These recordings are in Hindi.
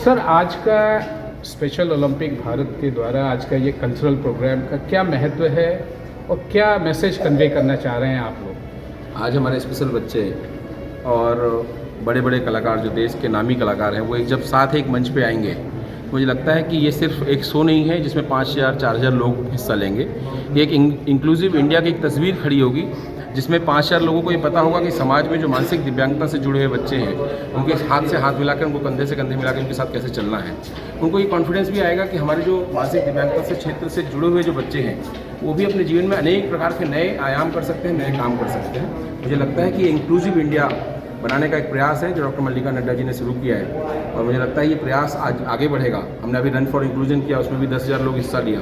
सर, आज का स्पेशल ओलंपिक भारत के द्वारा आज का ये कल्चरल प्रोग्राम का क्या महत्व है और क्या मैसेज कन्वे करना चाह रहे हैं आप लोग? आज हमारे स्पेशल बच्चे और बड़े बड़े कलाकार जो देश के नामी कलाकार हैं वो जब साथ एक मंच पे आएंगे, मुझे लगता है कि ये सिर्फ एक शो नहीं है जिसमें 5000 4000 लोग हिस्सा लेंगे। ये एक इंक्लूसिव इंडिया की एक तस्वीर खड़ी होगी जिसमें 5000 लोगों को ये पता होगा कि समाज में जो मानसिक दिव्यांगता से जुड़े हुए बच्चे हैं उनके हाथ से हाथ मिलाकर, उनको कंधे से कंधे मिलाकर उनके साथ कैसे चलना है। उनको ये कॉन्फिडेंस भी आएगा कि हमारे जो मानसिक दिव्यांगता से क्षेत्र से जुड़े हुए जो बच्चे हैं वो भी अपने जीवन में अनेक प्रकार के नए आयाम कर सकते हैं, नए काम कर सकते हैं। मुझे लगता है कि इंक्लूसिव इंडिया बनाने का एक प्रयास है जो डॉक्टर मल्लिका नड्डा जी ने शुरू किया है और मुझे लगता है ये प्रयास आज आगे बढ़ेगा। हमने अभी रन फॉर इंक्लूजन किया, उसमें भी 10,000 लोग हिस्सा लिया,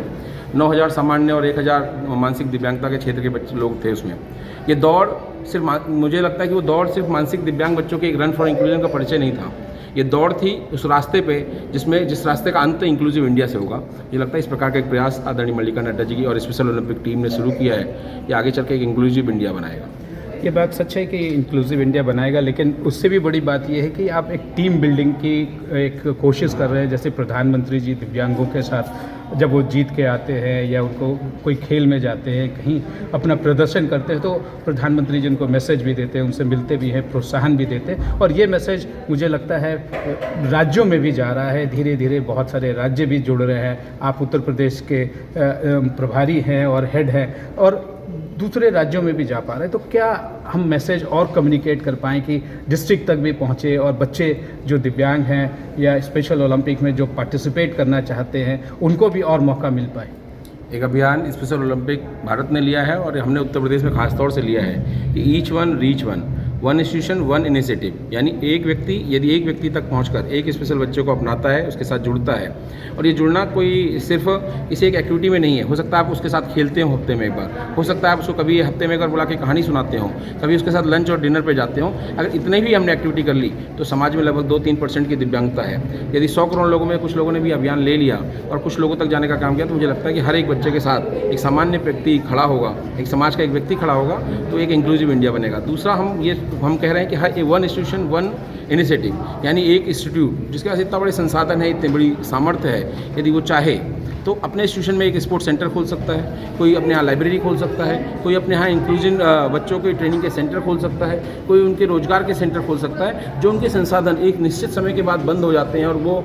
9,000 सामान्य और 1,000 मानसिक दिव्यांगता के क्षेत्र के बच्चे लोग थे उसमें। ये दौड़ सिर्फ, मुझे लगता है कि वो दौड़ सिर्फ मानसिक दिव्यांग बच्चों के एक रन फॉर इंक्लूजन का परिचय नहीं था, ये दौड़ थी उस रास्ते पे जिस रास्ते का अंत इंक्लूसिव इंडिया से होगा। मुझे लगता है इस प्रकार का एक प्रयास आदरणीय मल्लिका नड्डा जी की और स्पेशल ओलंपिक टीम ने शुरू किया है, ये आगे चल के एक इंक्लूसिव इंडिया बनाएगा। ये बात सच है कि इंक्लूसिव इंडिया बनाएगा, लेकिन उससे भी बड़ी बात ये है कि आप एक टीम बिल्डिंग की एक कोशिश कर रहे हैं। जैसे प्रधानमंत्री जी दिव्यांगों के साथ जब वो जीत के आते हैं या उनको कोई खेल में जाते हैं, कहीं अपना प्रदर्शन करते हैं, तो प्रधानमंत्री जी उनको मैसेज भी देते हैं, उनसे मिलते भी हैं, प्रोत्साहन भी देते हैं। और ये मैसेज मुझे लगता है राज्यों में भी जा रहा है, धीरे धीरे बहुत सारे राज्य भी जुड़ रहे हैं। आप उत्तर प्रदेश के प्रभारी हैं और हेड हैं और दूसरे राज्यों में भी जा पा रहे हैं। तो क्या हम मैसेज और कम्युनिकेट कर पाएँ कि डिस्ट्रिक्ट तक भी पहुँचे और बच्चे जो दिव्यांग हैं या स्पेशल ओलंपिक में जो पार्टिसिपेट करना चाहते हैं उनको भी और मौका मिल पाए? एक अभियान स्पेशल ओलंपिक भारत ने लिया है और हमने उत्तर प्रदेश में खास तौर से लिया है कि each one reach one institution one initiative, यानी एक व्यक्ति यदि एक व्यक्ति तक पहुंचकर एक स्पेशल बच्चे को अपनाता है, उसके साथ जुड़ता है, और ये जुड़ना कोई सिर्फ किसी एक एक्टिविटी में नहीं है। हो सकता है आप उसके साथ खेलते हो हफ्ते में एक बार, हो सकता है आप उसको कभी हफ्ते में एक बार बुला के कहानी सुनाते हो, कभी उसके साथ लंच और डिनर पे जाते हो। अगर इतने भी हमने एक्टिविटी कर ली तो समाज में लगभग 2-3% की दिव्यांगता है। यदि 100 करोड़ लोगों में कुछ लोगों ने भी अभियान ले लिया और कुछ लोगों तक जाने का काम किया, तो मुझे लगता है कि हर एक बच्चे के साथ एक सामान्य व्यक्ति खड़ा होगा, एक समाज का एक व्यक्ति खड़ा होगा, तो एक इंक्लूसिव इंडिया बनेगा। दूसरा, हम कह रहे हैं कि हर वन इंस्टीट्यूशन वन इनिशिएटिव, यानी एक इंस्टीट्यूट जिसके पास इतना बड़े संसाधन है, इतनी बड़ी सामर्थ्य है, यदि वो चाहे तो अपने इंस्टीट्यूशन में एक स्पोर्ट्स सेंटर खोल सकता है, कोई अपने यहाँ लाइब्रेरी खोल सकता है, कोई अपने यहाँ इंक्लूजन बच्चों के ट्रेनिंग के सेंटर खोल सकता है, कोई उनके रोजगार के सेंटर खोल सकता है। जो उनके संसाधन एक निश्चित समय के बाद बंद हो जाते हैं और वो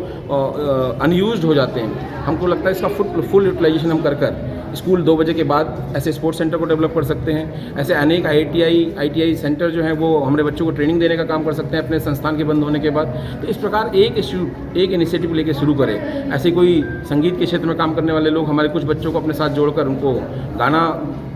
अनयूज्ड हो जाते हैं, हमको लगता है इसका फुल यूटिलाइजेशन हम कर स्कूल 2 बजे के बाद ऐसे स्पोर्ट्स सेंटर को डेवलप कर सकते हैं। ऐसे अनेक IITI सेंटर जो हैं वो हमारे बच्चों को ट्रेनिंग देने का काम कर सकते हैं अपने संस्थान के बंद होने के बाद। तो इस प्रकार एक इंस्टीट्यूट एक इनिशिएटिव लेके शुरू करें। ऐसे कोई संगीत के क्षेत्र में काम करने वाले लोग हमारे कुछ बच्चों को अपने साथ जोड़कर उनको गाना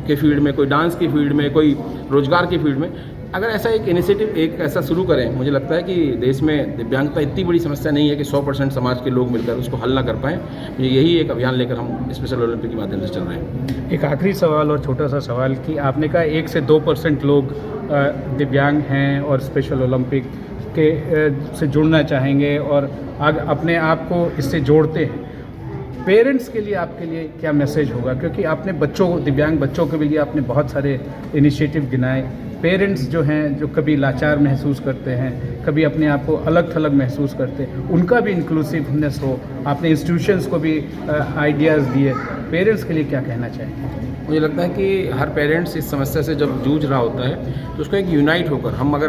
के फील्ड में, कोई डांस की फील्ड में, कोई रोजगार की फील्ड में, अगर ऐसा एक इनिशिएटिव एक ऐसा शुरू करें, मुझे लगता है कि देश में दिव्यांगता इतनी बड़ी समस्या नहीं है कि 100% समाज के लोग मिलकर उसको हल ना कर पाएँ। यही एक अभियान लेकर हम स्पेशल ओलंपिक के माध्यम से चल रहे हैं। एक आखिरी सवाल और छोटा सा सवाल कि आपने कहा 1 से 2% लोग दिव्यांग हैं और स्पेशल ओलंपिक के से जुड़ना चाहेंगे और अपने आप को इससे जोड़ते हैं। पेरेंट्स के लिए आपके लिए क्या मैसेज होगा? क्योंकि आपने दिव्यांग बच्चों के लिए आपने बहुत सारे इनिशिएटिव गिनाए। पेरेंट्स जो हैं, जो कभी लाचार महसूस करते हैं, कभी अपने आप को अलग थलग महसूस करते हैं, उनका भी इंक्लूसिवनेस हो। आपने इंस्टीट्यूशंस को भी आइडियाज़ दिए। पेरेंट्स के लिए क्या कहना चाहेंगे? मुझे लगता है कि हर पेरेंट्स इस समस्या से जब जूझ रहा होता है तो उसको एक यूनाइट होकर हम अगर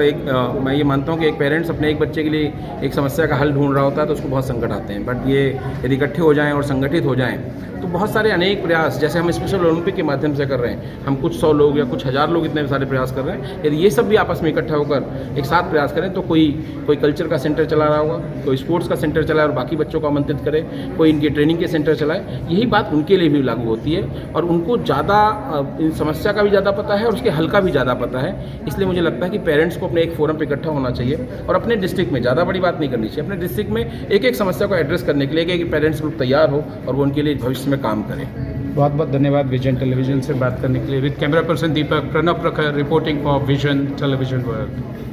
मैं ये मानता हूँ कि एक पेरेंट्स अपने एक बच्चे के लिए एक समस्या का हल ढूंढ रहा होता है तो उसको बहुत संकट आते हैं। बट ये यदि इकट्ठे हो जाएं और संगठित हो जाएं तो बहुत सारे अनेक प्रयास, जैसे हम स्पेशल ओलंपिक के माध्यम से कर रहे हैं, हम कुछ 100 लोग या कुछ 1000 लोग इतने सारे प्रयास कर रहे हैं, यदि ये सब भी आपस में इकट्ठा होकर एक साथ प्रयास करें तो कोई कल्चर का सेंटर चला रहा होगा, कोई स्पोर्ट्स का सेंटर चलाए और बाकी बच्चों को आमंत्रित करे, कोई इनके ट्रेनिंग के सेंटर चलाए। यही बात उनके लिए भी लागू होती है और उनको ज़्यादा इन समस्या का भी ज़्यादा पता है और उसके हल का भी ज़्यादा पता है। इसलिए मुझे लगता है कि पेरेंट्स को अपने एक फोरम पर इकट्ठा होना चाहिए और अपने डिस्ट्रिक्ट में, ज़्यादा बड़ी बात नहीं करनी चाहिए, अपने डिस्ट्रिक्ट में एक समस्या को एड्रेस करने के लिए एक पेरेंट्स ग्रुप तैयार हो और वो उनके लिए भविष्य में काम करें। बहुत बहुत धन्यवाद विजन टेलीविजन से बात करने के लिए। विद कैमरा पर्सन दीपक, प्रणव प्रखर reporting for vision television world.